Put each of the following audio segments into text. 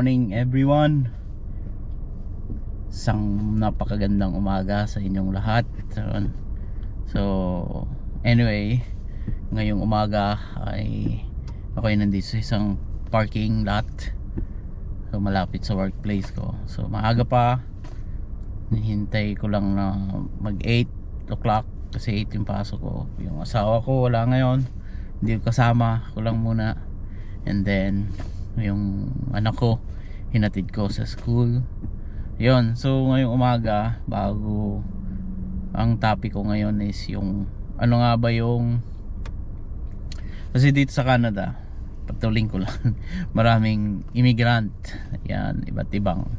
morning everyone. Isang napakagandang umaga sa inyong lahat. So anyway, ngayong umaga ay ako ay nandito sa isang parking lot. So malapit sa workplace ko. So maaga pa. Hintay ko lang na mag 8 o'clock kasi 8 yung pasok ko. Yung asawa ko wala ngayon, hindi ko kasama, ko lang muna. And then yung anak ko hinatid ko sa school. Yun, so ngayong umaga, bago ang topic ko ngayon is yung ano nga ba yung, kasi dito sa Canada, patuling ko lang, maraming immigrant. Yan, iba't ibang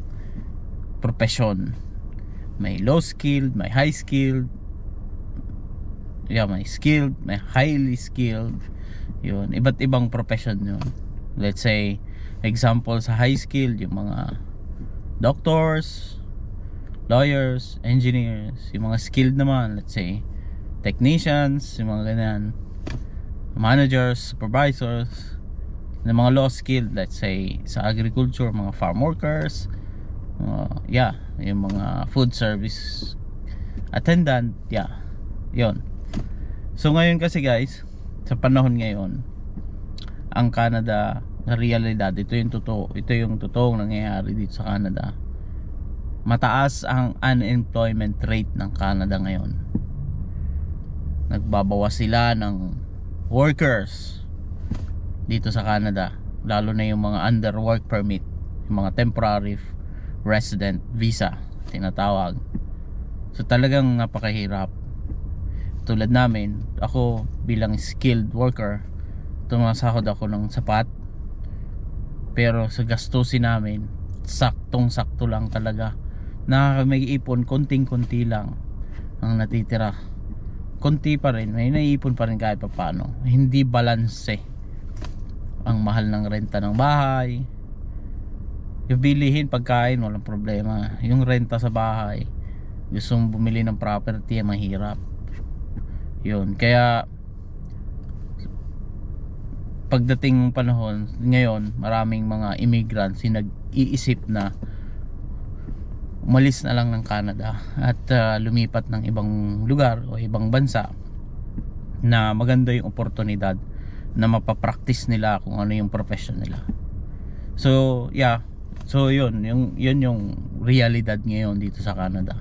profession. May low skilled, may high skilled. Yeah, may skilled, may highly skilled. Yun, iba't ibang profession yun. Let's say example sa high skilled, yung mga doctors, lawyers, engineers. Yung mga skilled naman, let's say technicians, yung mga ganyan, managers, supervisors. Yung mga low skilled, let's say sa agriculture, mga farm workers, yeah, yung mga food service attendant, yeah, yun. So ngayon kasi guys, sa panahon ngayon, ang Canada na realidad, ito yung totoong nangyayari dito sa Canada. Mataas ang unemployment rate ng Canada ngayon. Nagbabawas sila ng workers dito sa Canada, lalo na yung mga under work permit, yung mga temporary resident visa tinatawag. So talagang napakahirap. Tulad namin, ako bilang skilled worker, tumasahod ako ng sapat, pero sa gastusin namin, saktong-sakto lang talaga. May ipon, konting-konti lang ang natitira. Konti pa rin, may naiipon pa rin kahit pa paano. Hindi balanse. Ang mahal ng renta ng bahay, yung bilihin, pagkain, walang problema. Yung renta sa bahay, gusto mong bumili ng property, mahirap. Yun, kaya pagdating ng panahon ngayon, maraming mga immigrants yung nag-iisip na umalis na lang ng Canada at lumipat ng ibang lugar o ibang bansa na maganda yung oportunidad na mapapractice nila kung ano yung profession nila. So yeah, so yun yung realidad ngayon dito sa Canada.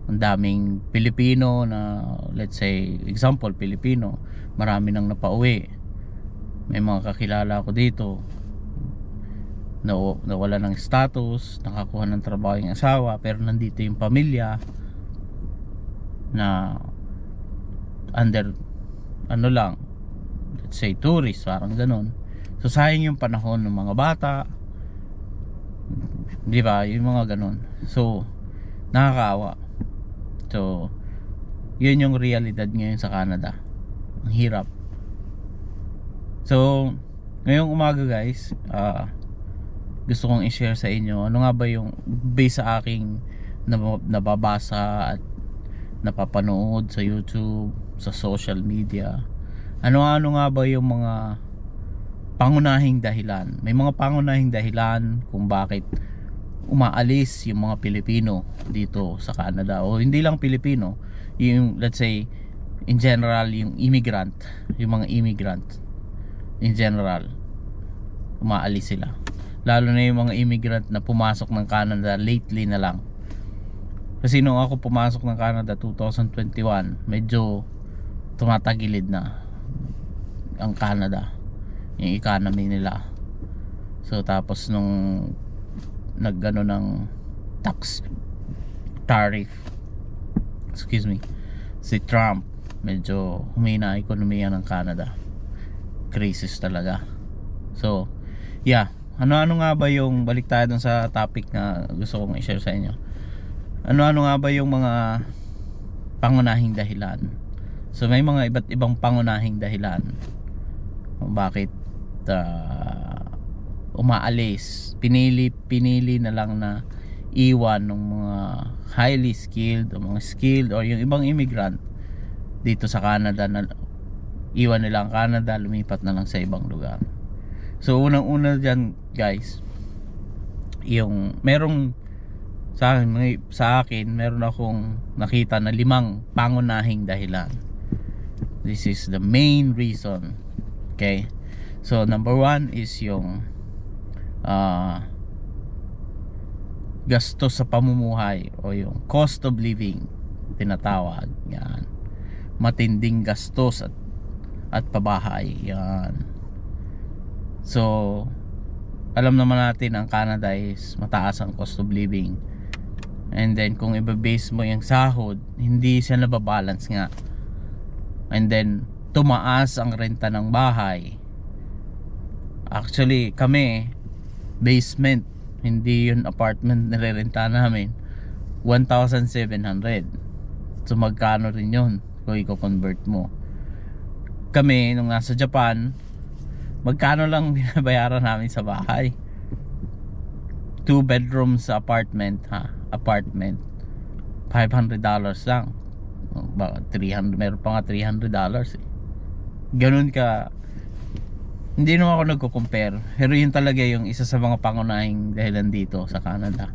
Ang daming Pilipino na, let's say example, Pilipino, marami nang napauwi. May mga kakilala ko dito na wala ng status, nakakuha ng trabaho yung asawa, pero nandito yung pamilya na under ano lang, let's say tourist, parang ganun. So sayang yung panahon ng mga bata, di ba, yung mga ganun. So nakakaawa. So yun yung realidad ngayon sa Canada. Ang hirap. So ngayong umaga guys, gusto kong i-share sa inyo ano nga ba yung based sa aking nababasa at napapanood sa YouTube, sa social media. Ano nga ba yung mga pangunahing dahilan? May mga pangunahing dahilan kung bakit umaalis yung mga Pilipino dito sa Canada, o hindi lang Pilipino, yung let's say in general yung immigrant, yung mga immigrant in general, umaalis sila. Lalo na yung mga immigrant na pumasok ng Canada lately na lang. Kasi nung ako pumasok ng Canada 2021, medyo tumatagilid na ang Canada, yung economy nila. So tapos nung naggano ng tax tariff, excuse me, si Trump, medyo humina ang ekonomiya ng Canada. Crisis talaga. So yeah, ano nga ba yung, balik tayo dun sa topic na gusto kong i-share sa inyo. Ano nga ba yung mga pangunahing dahilan? So may mga iba't ibang pangunahing dahilan kung bakit umaalis, pinili na lang na iwan ng mga highly skilled o mga skilled or yung ibang immigrant dito sa Canada, na iwan nila ang Canada, lumipat na lang sa ibang lugar. So unang-una dyan guys, yung merong sa akin meron akong nakita na 5 pangunahing dahilan. This is the main reason. Okay, so number 1 is yung gastos sa pamumuhay o yung cost of living tinatawag yan. Matinding gastos at pabahay yan. So alam naman natin ang Canada is mataas ang cost of living, and then kung iba-base mo yung sahod, hindi siya nababalance nga, and then tumaas ang renta ng bahay. Actually kami basement, hindi yun apartment nirerenta namin, 1,700. So magkano rin yun kung i-convert mo? Kami nung nasa Japan, magkano lang binabayaran namin sa bahay? 2 bedrooms apartment, apartment, $500 lang. 300, meron pa nga $300 eh. Ganun ka. Hindi naman ako nagko-compare, pero yun talaga yung isa sa mga pangunahing dahilan dito sa Canada.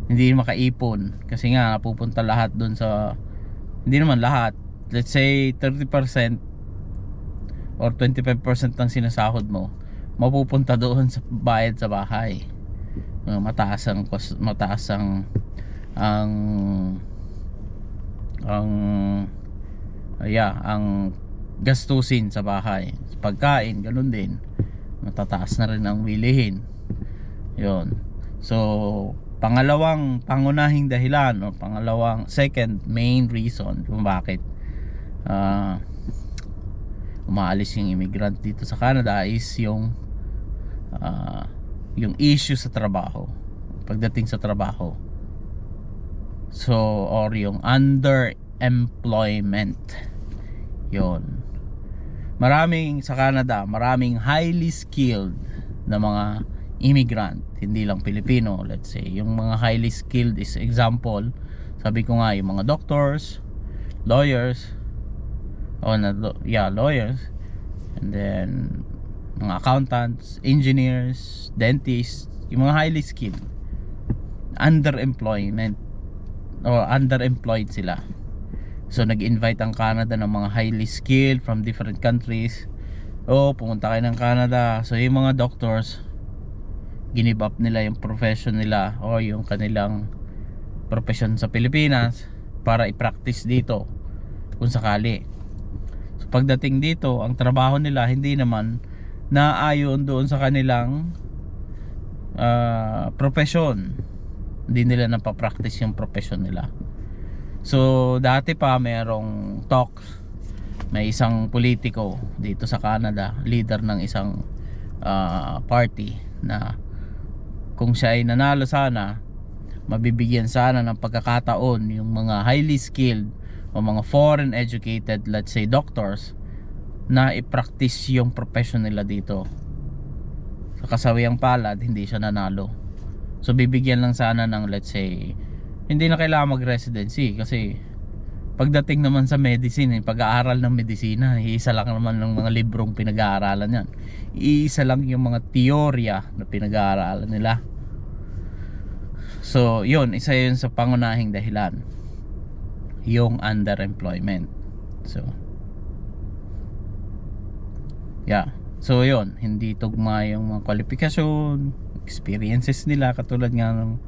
Hindi makaipon kasi nga napupunta lahat dun sa, hindi naman lahat, let's say 30% or 25% ng sinasahod mo mapupunta doon sa bayad sa bahay. Mataas ang cost, mataas ang gastusin sa bahay. Pagkain, ganun din. Matataas na rin ang bilihin. Yun. So, pangalawang pangunahing dahilan o second main reason kung bakit umaalis yung immigrant dito sa Canada is yung issue sa trabaho. Pagdating sa trabaho. So, or yung underemployment. Yun. Sa Canada, maraming highly skilled na mga immigrant, hindi lang Pilipino. Let's say, yung mga highly skilled is example, sabi ko nga, yung mga doctors, lawyers, lawyers, and then mga accountants, engineers, dentists, yung mga highly skilled, underemployed sila. So nag-invite ang Canada ng mga highly skilled from different countries. Pumunta kayo ng Canada. So yung mga doctors, give up nila yung profession nila o yung kanilang profession sa Pilipinas para i-practice dito kung sakali. So pagdating dito, ang trabaho nila hindi naman naayon doon sa kanilang profession. Hindi nila napapractice yung profession nila. So dati pa merong talks, may isang politiko dito sa Canada, leader ng isang party, na kung siya ay nanalo sana, mabibigyan sana ng pagkakataon yung mga highly skilled o mga foreign educated, let's say doctors, na i-practice yung profession nila dito. Sa kasawiyang palad, hindi siya nanalo. So bibigyan lang sana ng, let's say, hindi na kailangan mag-residency, kasi pagdating naman sa medicine, pag-aaral ng medisina, iisa lang naman ng mga librong pinag-aaralan yan. Iisa lang yung mga teorya na pinag-aaralan nila. So yun, isa yun sa pangunahing dahilan, yung underemployment. So so yun, hindi tugma yung mga kwalifikasyon, experiences nila, katulad nga ng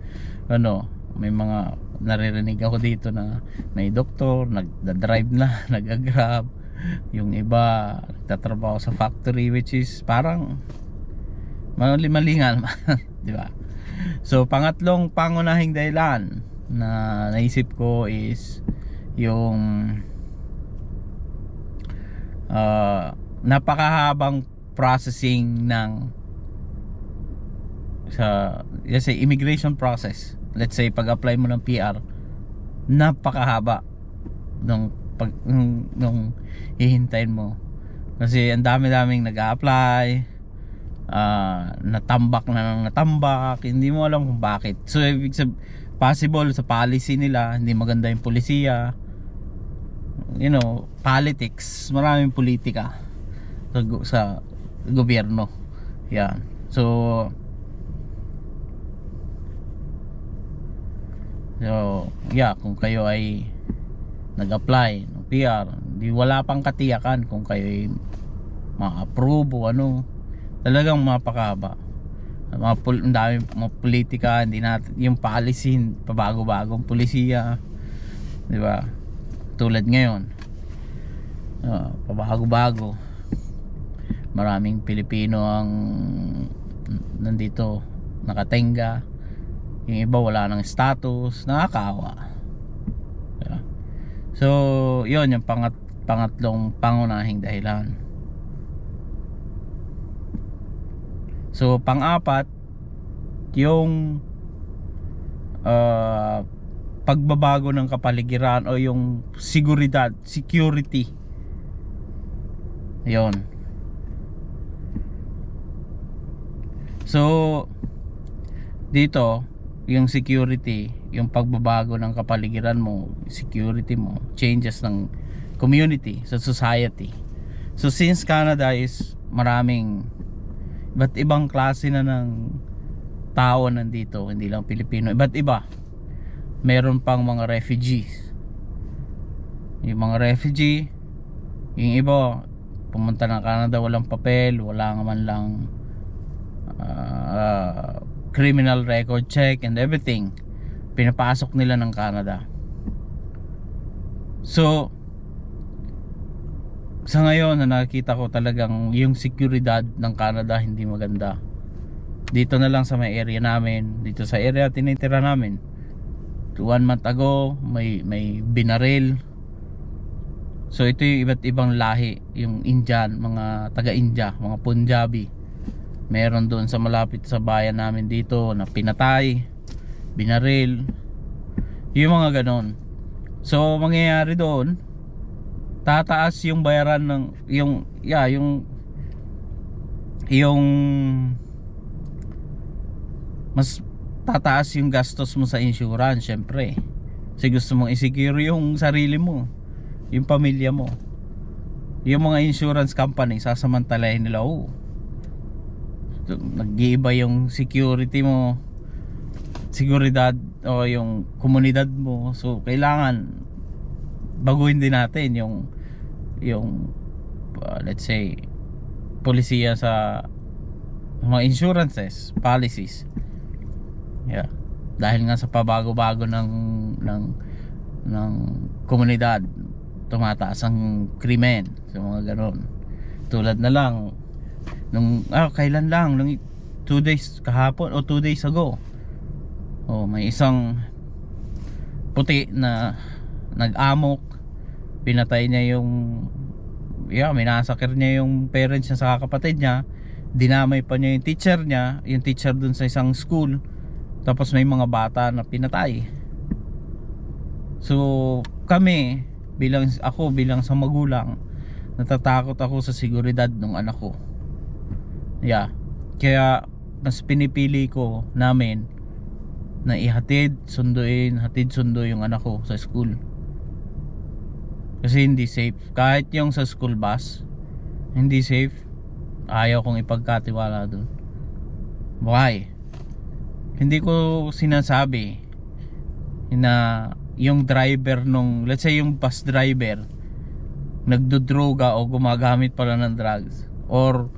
may mga naririnig ako dito na may doktor, nagda-drive na, nag-grab. Yung iba, nagtatrabaho sa factory, which is parang mali-malingan di ba? So, pangatlong pangunahing dahilan na naisip ko is yung napakahabang processing ng let's say immigration process. Let's say pag-apply mo ng PR, napakahaba nung hihintayin mo, kasi ang dami-daming nag-a-apply, natambak na ng natambak, hindi mo alam kung bakit. So possible sa policy nila, hindi maganda yung polisiya, politics, maraming politika sa gobyerno. Yan. So So yeah, kung kayo ay nag-apply ng PR, di wala pang katiyakan kung kayo ay ma-approve o ano. Talagang mapakaba. Ang dami mga politika, hindi natin yung policy, pabago-bagong polisiya, di ba? Tulad ngayon, pabago-bago. Maraming Pilipino ang nandito nakatenga, yung iba wala ng status, nakakaawa. Diba? So yun yung pangatlong pangunahing dahilan. So pang-apat, yung pagbabago ng kapaligiran o yung security. Yun. So dito, yung security, yung pagbabago ng kapaligiran mo, security mo, changes ng community, sa society. So since Canada is maraming iba't ibang klase na ng tao nandito, hindi lang Pilipino, iba't iba. Meron pang mga refugees. Yung mga refugee, yung iba pumunta ng Canada walang papel, wala nga man lang criminal record check and everything, pinapasok nila ng Canada. So sa ngayon na nakikita ko talagang yung seguridad ng Canada hindi maganda. Dito na lang sa may area namin, dito sa area tinitira namin, 1 month ago may binaril. So ito yung iba't ibang lahi, yung Indian, mga taga-India, mga Punjabi. Meron doon sa malapit sa bayan namin dito na pinatay, binaril, yung mga ganon. So mangyayari doon, tataas yung bayaran ng yung mas tataas yung gastos mo sa insurance, syempre. Kasi gusto mong i-secure yung sarili mo, yung pamilya mo. Yung mga insurance company sasamantalahin nila, nag-iiba yung security mo, seguridad o yung komunidad mo. So kailangan baguhin din natin yung let's say polisiya sa mga insurances, policies. Yeah. Dahil nga sa pabago-bago ng komunidad, tumataas ang krimen, so mga ganon. Tulad na lang nung kailan lang, nung 2 days kahapon o 2 days ago, may isang puti na nag-amok, pinatay niya minasakir niya yung parents niya sa kapatid niya, dinamay pa niya yung teacher dun sa isang school, tapos may mga bata na pinatay. So kami, bilang sa magulang, natatakot ako sa seguridad ng anak ko. Kaya mas pinipili ko namin na hatid sundo yung anak ko sa school. Kasi hindi safe. Kahit yung sa school bus, hindi safe. Ayaw kong ipagkatiwala dun. Why? Hindi ko sinasabi na yung driver let's say yung bus driver nagdodroga o gumagamit pala ng drugs, or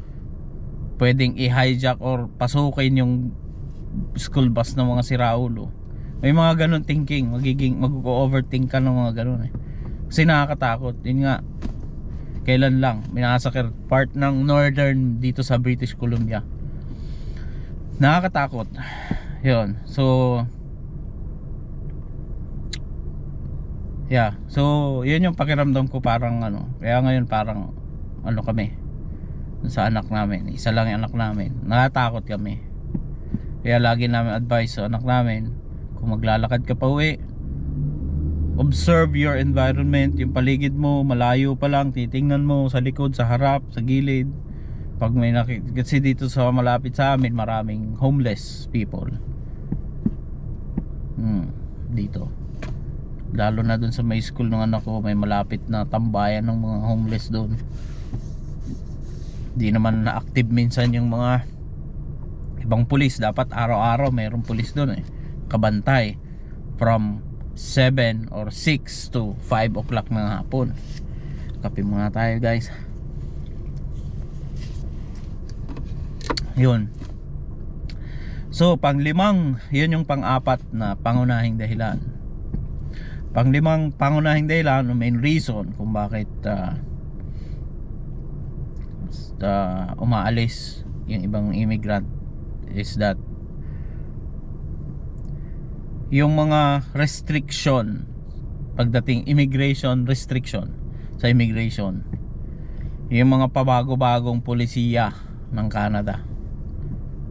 pwedeng i-hijack or pasukin yung school bus ng mga siraulo. May mga ganun thinking, mag-overthink ka ng mga ganun kasi nakakatakot. Yun nga, kailan lang minasakir part ng northern dito sa British Columbia, nakakatakot yun. So yun yung pakiramdam ko, parang kaya ngayon parang kami sa anak namin, isa lang yung anak namin, natatakot kami. Kaya lagi namin advice sa anak namin, kung maglalakad ka pa uwi, observe your environment, yung paligid mo, malayo pa lang titingnan mo sa likod, sa harap, sa gilid. Pag may kasi dito sa malapit sa amin, maraming homeless people dito, lalo na dun sa may school ng anak ko, may malapit na tambayan ng mga homeless doon. Di naman na active minsan yung mga ibang pulis. Dapat araw-araw mayroong pulis doon kabantay. from 7 or 6 to 5 o'clock ng hapon. Kape muna tayo guys. Yun. So panglimang, yun yung pang-apat na pangunahing dahilan. Panglimang pangunahing dahilan, main reason kung bakit umaalis yung ibang immigrant is that yung mga restriction pagdating immigration restriction sa immigration, yung mga pabago-bagong polisiya ng Canada,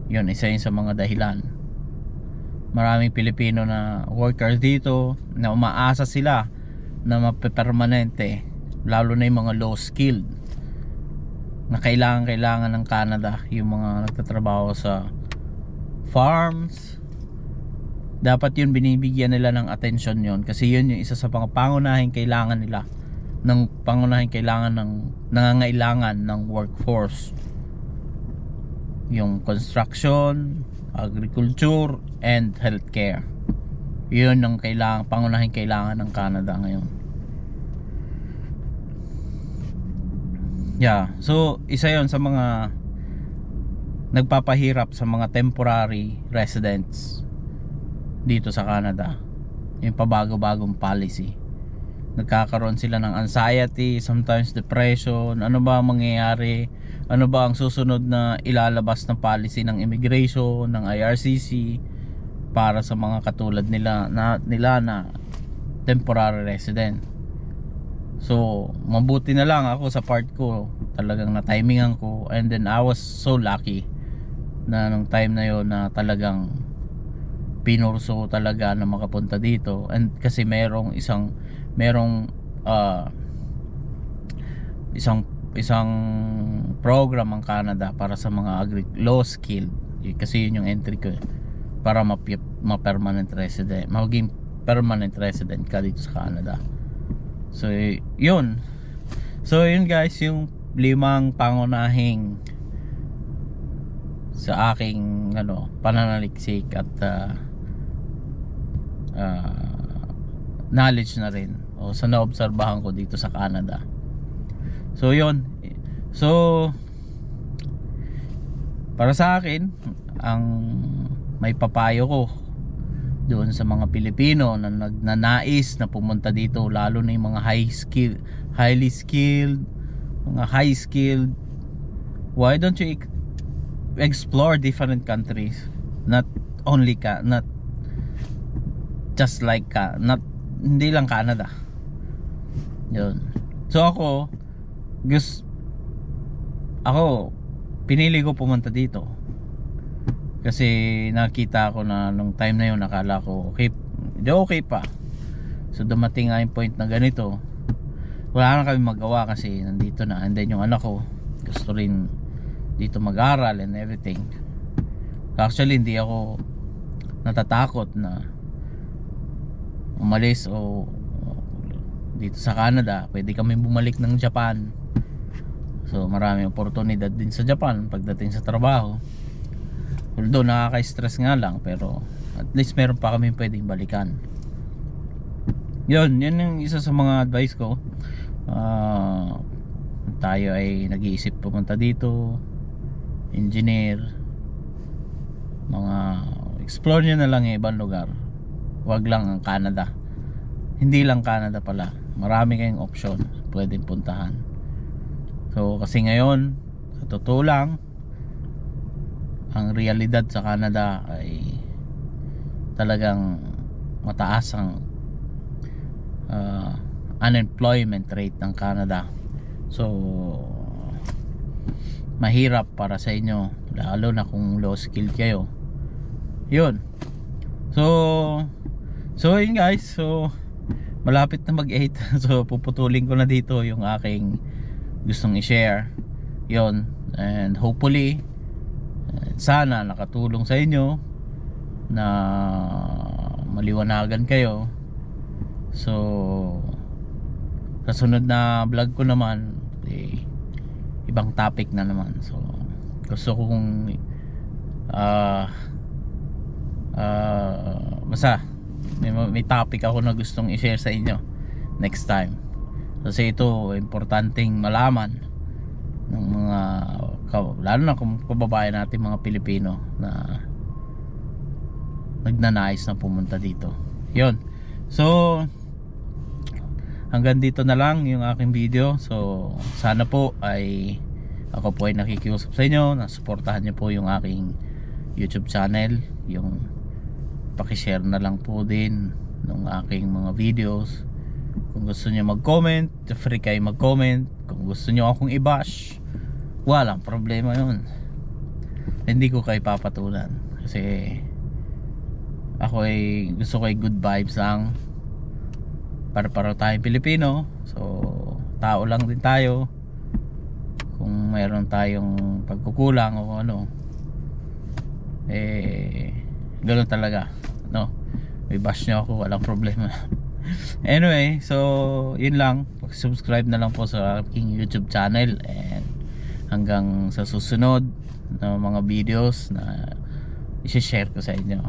yun isa yun sa mga dahilan. Maraming Pilipino na workers dito na umaasa sila na mapepermanente, lalo na yung mga low skilled na kailangan ng Canada, yung mga nagtatrabaho sa farms. Dapat yun binibigyan nila ng atensyon yun, kasi yun yung isa sa pangunahing kailangan nila, ng pangunahing kailangan ng nangangailangan ng workforce, yung construction, agriculture, and healthcare. Yun ang pangunahing kailangan ng Canada ngayon. Yeah, so isa yon sa mga nagpapahirap sa mga temporary residents dito sa Canada, yung pabago-bagong policy. Nagkakaroon sila ng anxiety, sometimes depression. Ano ba ang mangyayari? Ano ba ang susunod na ilalabas ng policy ng immigration, ng IRCC para sa mga katulad nila na temporary resident? So mabuti na lang ako sa part ko, talagang na-timingan ko, and then I was so lucky na nung time na yon na talagang pinurso talaga na makapunta dito. And kasi merong isang program ang Canada para sa mga low skilled, kasi yun yung entry ko para ma-permanent resident, maging permanent resident ka dito sa Canada. So yun guys, yung 5 pangunahing sa aking pananaliksik at knowledge na rin, o sa naobserbahan ko dito sa Canada. So yun, so para sa akin, ang may papayo ko doon sa mga Pilipino na nagnanais na pumunta dito, lalo na yung mga highly skilled, mga high skilled, why don't you explore different countries, not just like hindi lang Canada. Yun. So ako pinili ko pumunta dito kasi nakita ko na nung time na yun, nakala ko okay pa. So dumating nga yung point na ganito, wala na kami magawa kasi nandito na, and then yung anak ko gusto rin dito mag-aral and everything. Actually hindi ako natatakot na umalis o dito sa Canada. Pwede kami bumalik ng Japan. So maraming oportunidad din sa Japan pagdating sa trabaho. Although nakaka-stress nga lang, pero at least meron pa kami pwedeng balikan. Yun yung isa sa mga advice ko. Tayo ay nag-iisip pumunta dito, engineer, mga explore nyo na lang yung ibang lugar. Wag lang ang Canada. Hindi lang Canada pala, marami kayong option pwedeng puntahan. So kasi ngayon, sa totoo lang, ang realidad sa Canada ay talagang mataas ang unemployment rate ng Canada. So mahirap para sa inyo, lalo na kung low skill kayo. Yun. So yun guys, so malapit na mag-8. So puputulin ko na dito yung aking gustong i-share. Yun. And hopefully sana nakatulong sa inyo, na maliwanagan kayo. So sa sunod na vlog ko naman, ibang topic na naman. So gusto kong basta may topic ako na gustong i-share sa inyo next time. Kasi ito importanteng malaman ng mga lalo na kung kababayan natin mga Pilipino na nagnanais na pumunta dito. Yun. So hanggang dito na lang yung aking video. So sana po ay ako po ay nakikiusap sa inyo na suportahan niyo po yung aking YouTube channel, yung paki-share na lang po din ng aking mga videos. Kung gusto niyo mag-comment, free kayo mag-comment. Kung gusto niyo akong i-bash, walang problema yun. Hindi ko kayo papatulan kasi ako ay gusto ko ay good vibes lang. Para tayong Pilipino, so tao lang din tayo. Kung mayroon tayong pagkukulang o ano, ganoon talaga, no? May bash nyo ako, walang problema. Anyway, so yun lang. Pag-subscribe na lang po sa aking YouTube channel, and hanggang sa susunod na mga videos na i-share ko sa inyo.